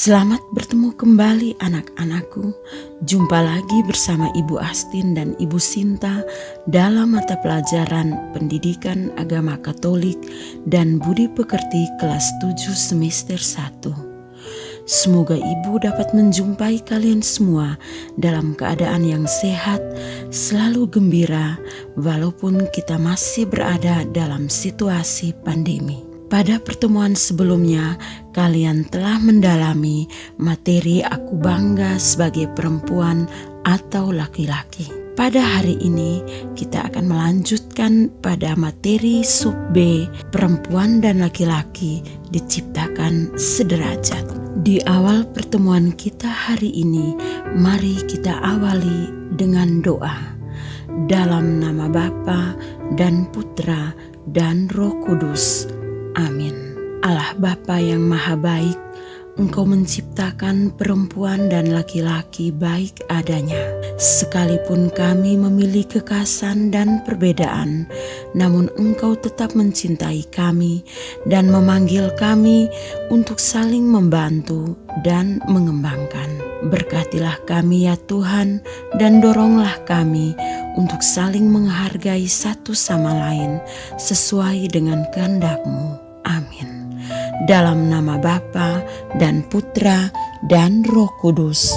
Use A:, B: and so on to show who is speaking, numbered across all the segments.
A: Selamat bertemu kembali anak-anakku. Jumpa lagi bersama Ibu Astin dan Ibu Sinta dalam mata pelajaran Pendidikan Agama Katolik dan Budi Pekerti kelas 7 semester 1. Semoga Ibu dapat menjumpai kalian semua dalam keadaan yang sehat, selalu gembira walaupun kita masih berada dalam situasi pandemi. Pada pertemuan sebelumnya, kalian telah mendalami materi Aku Bangga Sebagai Perempuan atau Laki-laki. Pada hari ini, kita akan melanjutkan pada materi sub B, Perempuan dan Laki-laki Diciptakan Sederajat. Di awal pertemuan kita hari ini, mari kita awali dengan doa. Dalam nama Bapa dan Putra dan Roh Kudus. Amin. Allah Bapa yang Maha Baik, Engkau menciptakan perempuan dan laki-laki baik adanya. Sekalipun kami memiliki kekhasan dan perbedaan, namun Engkau tetap mencintai kami dan memanggil kami untuk saling membantu dan mengembangkan. Berkatilah kami ya Tuhan, dan doronglah kami untuk saling menghargai satu sama lain sesuai dengan kehendak-Mu. Amin. Dalam nama Bapa dan Putra dan Roh Kudus.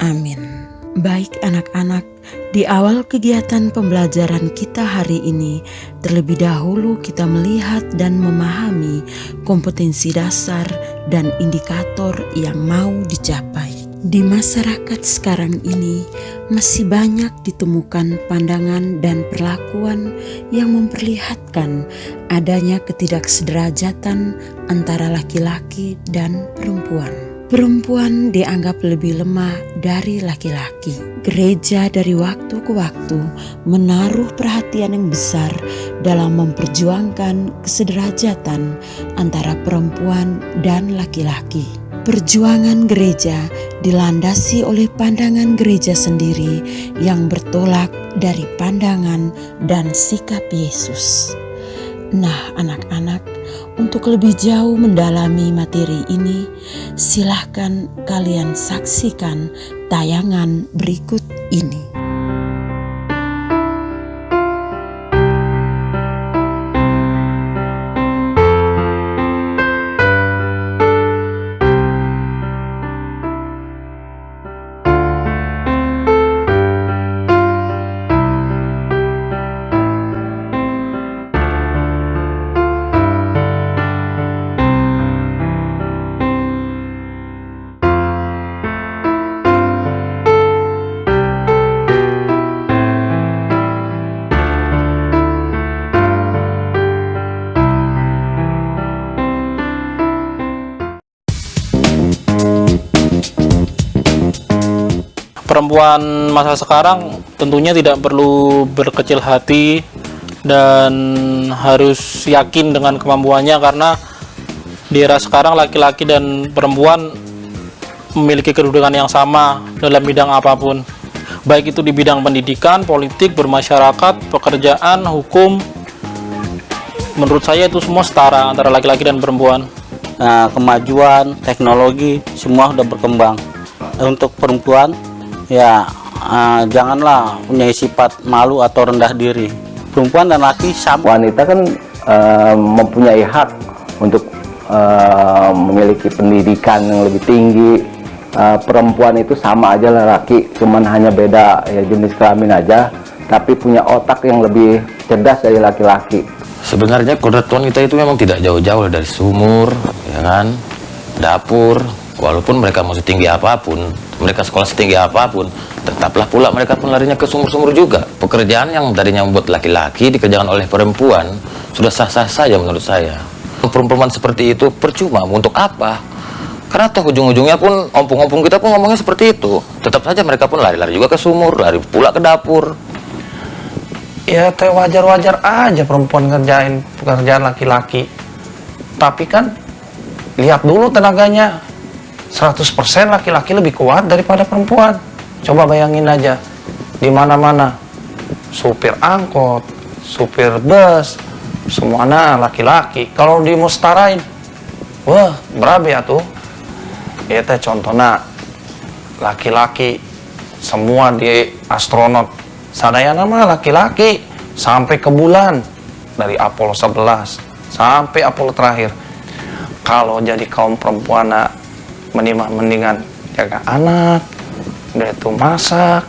A: Amin. Baik anak-anak, di awal kegiatan pembelajaran kita hari ini, terlebih dahulu kita melihat dan memahami kompetensi dasar dan indikator yang mau dicapai. Di masyarakat sekarang ini masih banyak ditemukan pandangan dan perlakuan yang memperlihatkan adanya ketidaksederajatan antara laki-laki dan perempuan. Perempuan dianggap lebih lemah dari laki-laki. Gereja dari waktu ke waktu menaruh perhatian yang besar dalam memperjuangkan kesederajatan antara perempuan dan laki-laki. Perjuangan gereja dilandasi oleh pandangan gereja sendiri yang bertolak dari pandangan dan sikap Yesus. Nah, anak-anak, untuk lebih jauh mendalami materi ini, silahkan kalian saksikan tayangan berikut ini.
B: Perempuan masa sekarang tentunya tidak perlu berkecil hati dan harus yakin dengan kemampuannya, karena di era sekarang laki-laki dan perempuan memiliki kedudukan yang sama dalam bidang apapun, baik itu di bidang pendidikan, politik, bermasyarakat, pekerjaan, hukum. Menurut saya itu semua setara antara laki-laki dan perempuan.
C: Kemajuan teknologi semua sudah berkembang. Untuk perempuan ya janganlah punya sifat malu atau rendah diri. Perempuan dan laki sama.
D: Wanita kan mempunyai hak untuk memiliki pendidikan yang lebih tinggi. Perempuan itu sama aja lah laki, cuman hanya beda ya jenis kelamin aja, tapi punya otak yang lebih cerdas dari laki-laki.
E: Sebenarnya kodrat wanita itu memang tidak jauh-jauh dari sumur, ya kan, dapur. Walaupun mereka mau setinggi apapun, mereka sekolah setinggi apapun, tetaplah pula mereka pun larinya ke sumur-sumur juga. Pekerjaan yang tadinya membuat laki-laki dikerjakan oleh perempuan sudah sah-sah saja menurut saya. Perempuan seperti itu percuma, untuk apa? Karena toh ujung-ujungnya pun ompong-ompong kita pun ngomongnya seperti itu. Tetap saja mereka pun lari-lari juga ke sumur, lari pula ke dapur.
F: Ya teh wajar-wajar aja perempuan kerjain pekerjaan laki-laki. Tapi kan lihat dulu tenaganya. 100% laki-laki lebih kuat daripada perempuan. Coba bayangin aja, di mana-mana supir angkot, supir bus, semuanya laki-laki. Kalau dimustarain, wah berabe ya tuh. Eta contohnya laki-laki semua di astronot. Sadayana mah laki-laki sampai ke bulan dari Apollo 11 sampai Apollo terakhir. Kalau jadi kaum perempuan mendingan jaga anak, udah itu masak,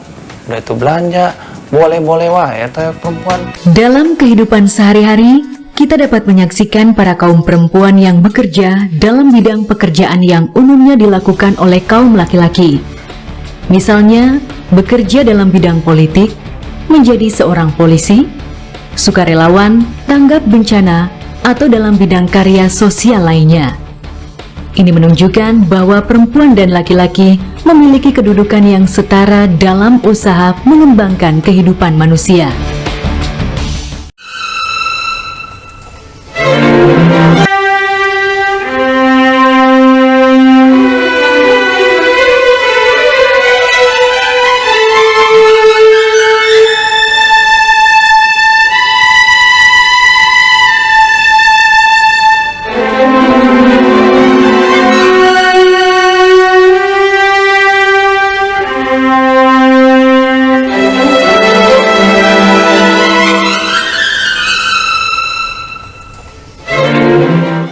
F: udah itu belanja, boleh-boleh wah ya perempuan.
G: Dalam kehidupan sehari-hari, kita dapat menyaksikan para kaum perempuan yang bekerja dalam bidang pekerjaan yang umumnya dilakukan oleh kaum laki-laki. Misalnya, bekerja dalam bidang politik, menjadi seorang polisi, sukarelawan, tanggap bencana, atau dalam bidang karya sosial lainnya. Ini menunjukkan bahwa perempuan dan laki-laki memiliki kedudukan yang setara dalam usaha mengembangkan kehidupan manusia.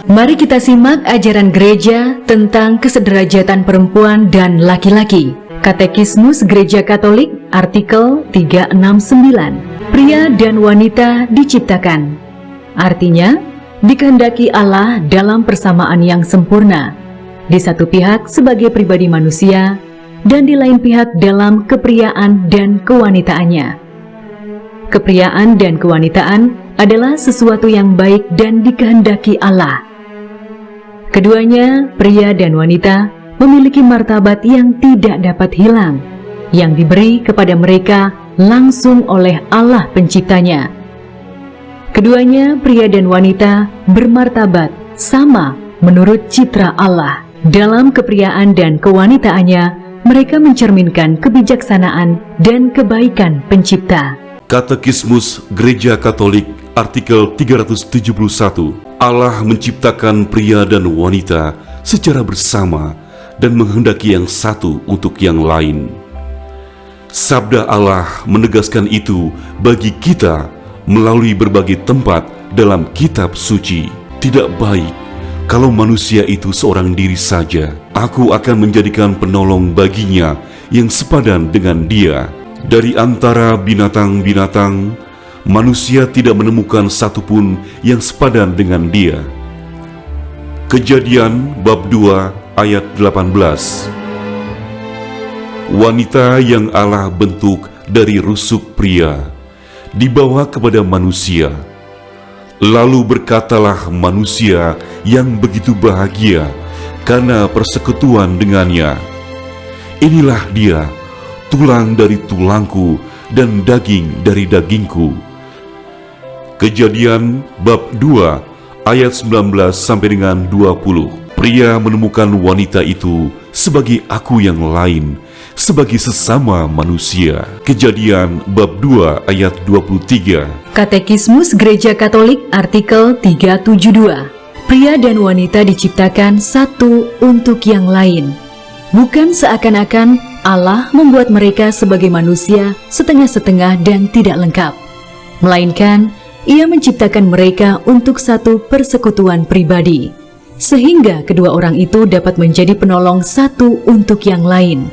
G: Mari kita simak ajaran gereja tentang kesederajatan perempuan dan laki-laki. Katekismus Gereja Katolik, artikel 369. Pria dan wanita diciptakan. Artinya, dikehendaki Allah dalam persamaan yang sempurna, di satu pihak sebagai pribadi manusia, dan di lain pihak dalam kepriaan dan kewanitaannya. Kepriaan dan kewanitaan adalah sesuatu yang baik dan dikehendaki Allah. Keduanya, pria dan wanita, memiliki martabat yang tidak dapat hilang, yang diberi kepada mereka langsung oleh Allah Penciptanya. Keduanya, pria dan wanita, bermartabat sama menurut citra Allah. Dalam kepriaan dan kewanitaannya, mereka mencerminkan kebijaksanaan dan kebaikan Pencipta.
H: Katekismus Gereja Katolik, artikel 371. Allah menciptakan pria dan wanita secara bersama dan menghendaki yang satu untuk yang lain. Sabda Allah menegaskan itu bagi kita melalui berbagai tempat dalam kitab suci. Tidak baik kalau manusia itu seorang diri saja. Aku akan menjadikan penolong baginya yang sepadan dengan dia. Dari antara binatang-binatang, manusia tidak menemukan satupun yang sepadan dengan dia. Kejadian bab 2 ayat 18. Wanita yang Allah bentuk dari rusuk pria dibawa kepada manusia. Lalu berkatalah manusia yang begitu bahagia karena persekutuan dengannya, inilah dia, tulang dari tulangku dan daging dari dagingku. Kejadian bab 2 ayat 19 sampai dengan 20. Pria menemukan wanita itu sebagai aku yang lain, sebagai sesama manusia. Kejadian bab 2 ayat 23.
G: Katekismus Gereja Katolik, artikel 372. Pria dan wanita diciptakan satu untuk yang lain. Bukan seakan-akan Allah membuat mereka sebagai manusia setengah-setengah dan tidak lengkap, melainkan Ia menciptakan mereka untuk satu persekutuan pribadi, sehingga kedua orang itu dapat menjadi penolong satu untuk yang lain.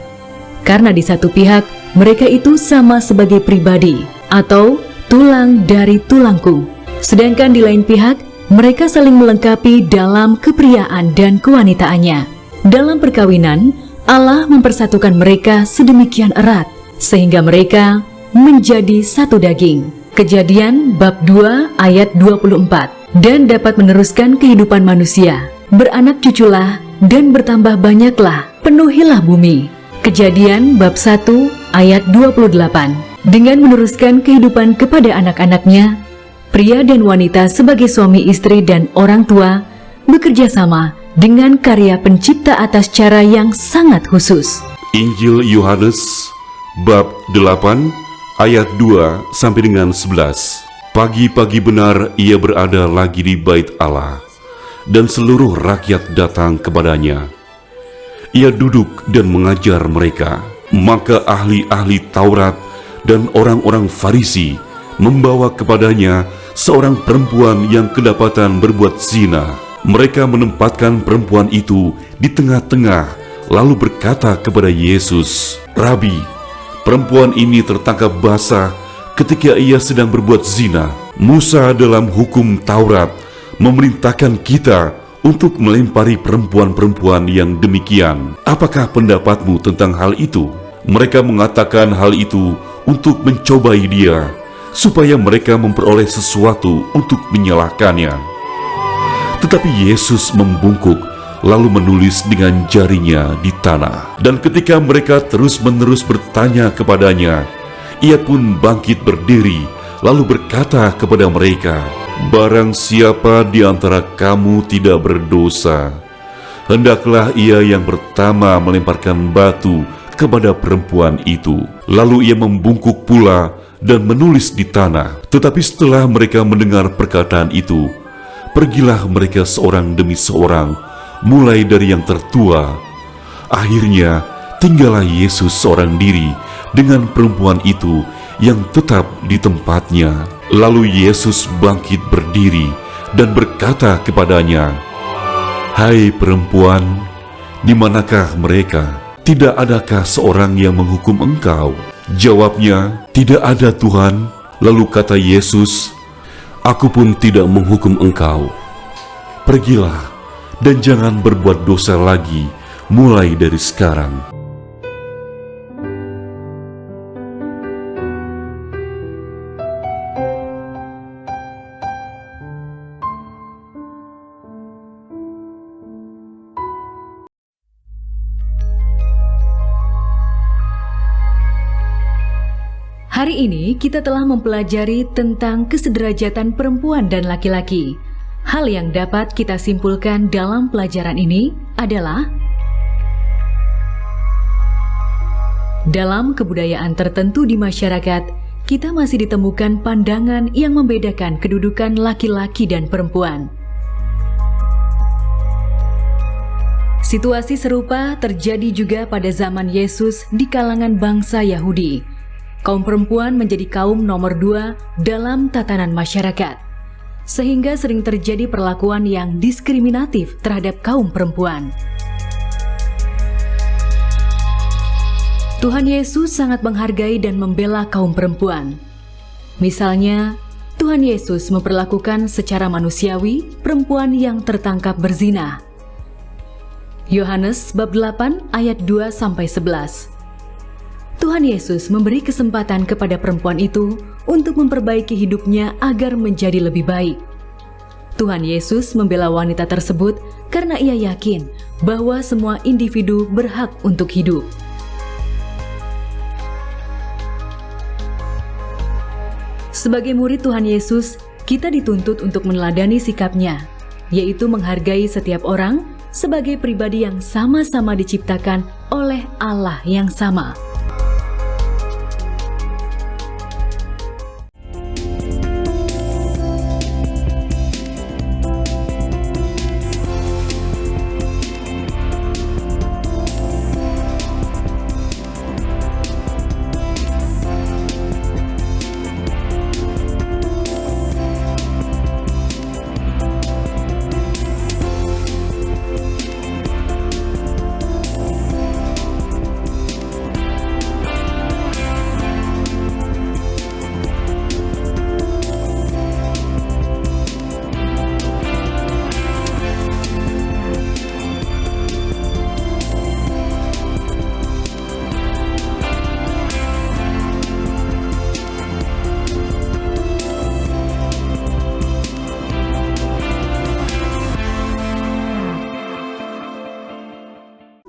G: Karena di satu pihak, mereka itu sama sebagai pribadi, atau tulang dari tulangku. Sedangkan di lain pihak, mereka saling melengkapi dalam kepriaan dan kewanitaannya. Dalam perkawinan, Allah mempersatukan mereka sedemikian erat, sehingga mereka menjadi satu daging. Kejadian bab 2 ayat 24. Dan dapat meneruskan kehidupan manusia. Beranak cuculah dan bertambah banyaklah, penuhilah bumi. Kejadian bab 1 ayat 28. Dengan meneruskan kehidupan kepada anak-anaknya, pria dan wanita sebagai suami istri dan orang tua bekerja sama dengan karya Pencipta atas cara yang sangat khusus.
H: Injil Yohanes bab 8 ayat 2 sampai dengan 11. Pagi-pagi benar ia berada lagi di bait Allah, dan seluruh rakyat datang kepadanya. Ia duduk dan mengajar mereka. Maka ahli-ahli Taurat dan orang-orang Farisi membawa kepadanya seorang perempuan yang kedapatan berbuat zina. Mereka menempatkan perempuan itu di tengah-tengah, lalu berkata kepada Yesus, "Rabi, perempuan ini tertangkap basah ketika ia sedang berbuat zina. Musa dalam hukum Taurat memerintahkan kita untuk melempari perempuan-perempuan yang demikian. Apakah pendapatmu tentang hal itu?" Mereka mengatakan hal itu untuk mencobai dia, supaya mereka memperoleh sesuatu untuk menyalahkannya. Tetapi Yesus membungkuk, lalu menulis dengan jarinya di tanah. Dan ketika mereka terus-menerus bertanya kepadanya, ia pun bangkit berdiri, lalu berkata kepada mereka, "Barang siapa di antara kamu tidak berdosa, hendaklah ia yang pertama melemparkan batu kepada perempuan itu." Lalu ia membungkuk pula dan menulis di tanah. Tetapi setelah mereka mendengar perkataan itu, pergilah mereka seorang demi seorang, mulai dari yang tertua. Akhirnya tinggallah Yesus seorang diri dengan perempuan itu yang tetap di tempatnya. Lalu Yesus bangkit berdiri dan berkata kepadanya, "Hai perempuan, di manakah mereka? Tidak adakah seorang yang menghukum engkau?" Jawabnya, "Tidak ada, Tuhan." Lalu kata Yesus, "Aku pun tidak menghukum engkau. Pergilah dan jangan berbuat dosa lagi mulai dari sekarang."
G: Hari ini kita telah mempelajari tentang kesederajatan perempuan dan laki-laki. Hal yang dapat kita simpulkan dalam pelajaran ini adalah dalam kebudayaan tertentu di masyarakat, kita masih ditemukan pandangan yang membedakan kedudukan laki-laki dan perempuan. Situasi serupa terjadi juga pada zaman Yesus di kalangan bangsa Yahudi. Kaum perempuan menjadi kaum nomor 2 dalam tatanan masyarakat, sehingga sering terjadi perlakuan yang diskriminatif terhadap kaum perempuan. Tuhan Yesus sangat menghargai dan membela kaum perempuan. Misalnya, Tuhan Yesus memperlakukan secara manusiawi perempuan yang tertangkap berzina. Yohanes bab 8 ayat 2-11. Tuhan Yesus memberi kesempatan kepada perempuan itu untuk memperbaiki hidupnya agar menjadi lebih baik. Tuhan Yesus membela wanita tersebut karena ia yakin bahwa semua individu berhak untuk hidup. Sebagai murid Tuhan Yesus, kita dituntut untuk meneladani sikapnya, yaitu menghargai setiap orang sebagai pribadi yang sama-sama diciptakan oleh Allah yang sama.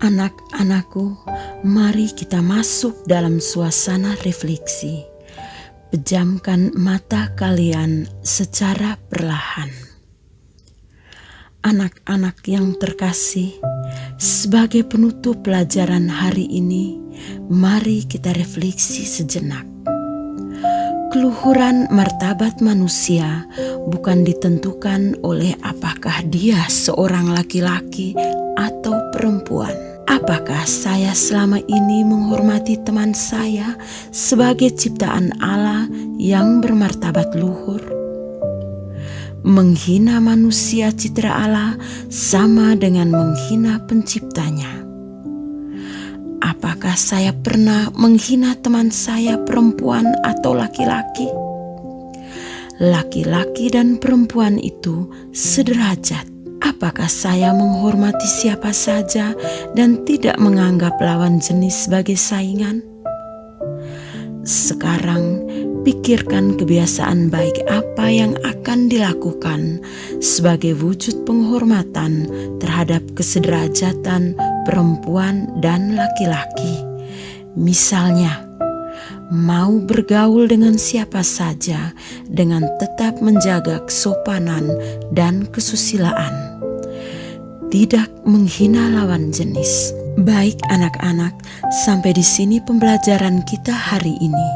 A: Anak-anakku, mari kita masuk dalam suasana refleksi. Pejamkan mata kalian secara perlahan. Anak-anak yang terkasih, sebagai penutup pelajaran hari ini, mari kita refleksi sejenak. Keluhuran martabat manusia bukan ditentukan oleh apakah dia seorang laki-laki atau perempuan. Apakah saya selama ini menghormati teman saya sebagai ciptaan Allah yang bermartabat luhur? Menghina manusia citra Allah sama dengan menghina penciptanya. Apakah saya pernah menghina teman saya perempuan atau laki-laki? Laki-laki dan perempuan itu sederajat. Apakah saya menghormati siapa saja dan tidak menganggap lawan jenis sebagai saingan? Sekarang, pikirkan kebiasaan baik apa yang akan dilakukan sebagai wujud penghormatan terhadap kesederajatan perempuan dan laki-laki. Misalnya, mau bergaul dengan siapa saja dengan tetap menjaga kesopanan dan kesusilaan. Tidak menghina lawan jenis. Baik anak-anak, sampai di sini pembelajaran kita hari ini.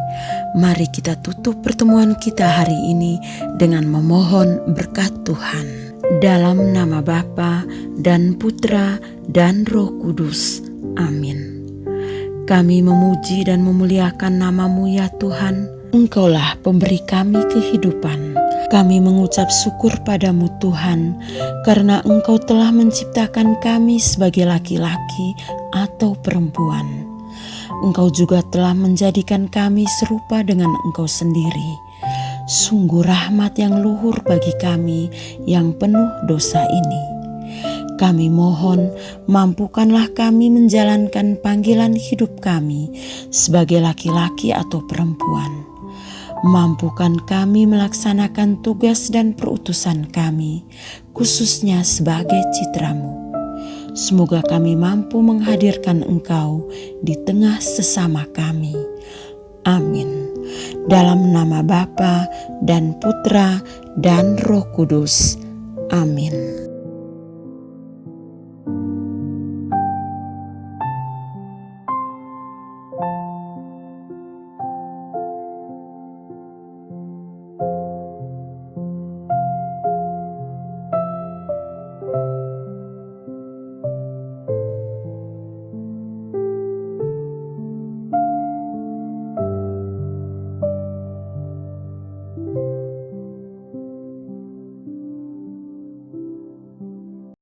A: Mari kita tutup pertemuan kita hari ini dengan memohon berkat Tuhan. Dalam nama Bapa dan Putra dan Roh Kudus. Amin. Kami memuji dan memuliakan nama-Mu ya Tuhan. Engkaulah pemberi kami kehidupan. Kami mengucap syukur pada-Mu Tuhan, karena Engkau telah menciptakan kami sebagai laki-laki atau perempuan. Engkau juga telah menjadikan kami serupa dengan Engkau sendiri. Sungguh rahmat yang luhur bagi kami yang penuh dosa ini. Kami mohon, mampukanlah kami menjalankan panggilan hidup kami sebagai laki-laki atau perempuan. Mampukan kami melaksanakan tugas dan perutusan kami, khususnya sebagai citra-Mu. Semoga kami mampu menghadirkan Engkau di tengah sesama kami. Amin. Dalam nama Bapa dan Putra dan Roh Kudus. Amin.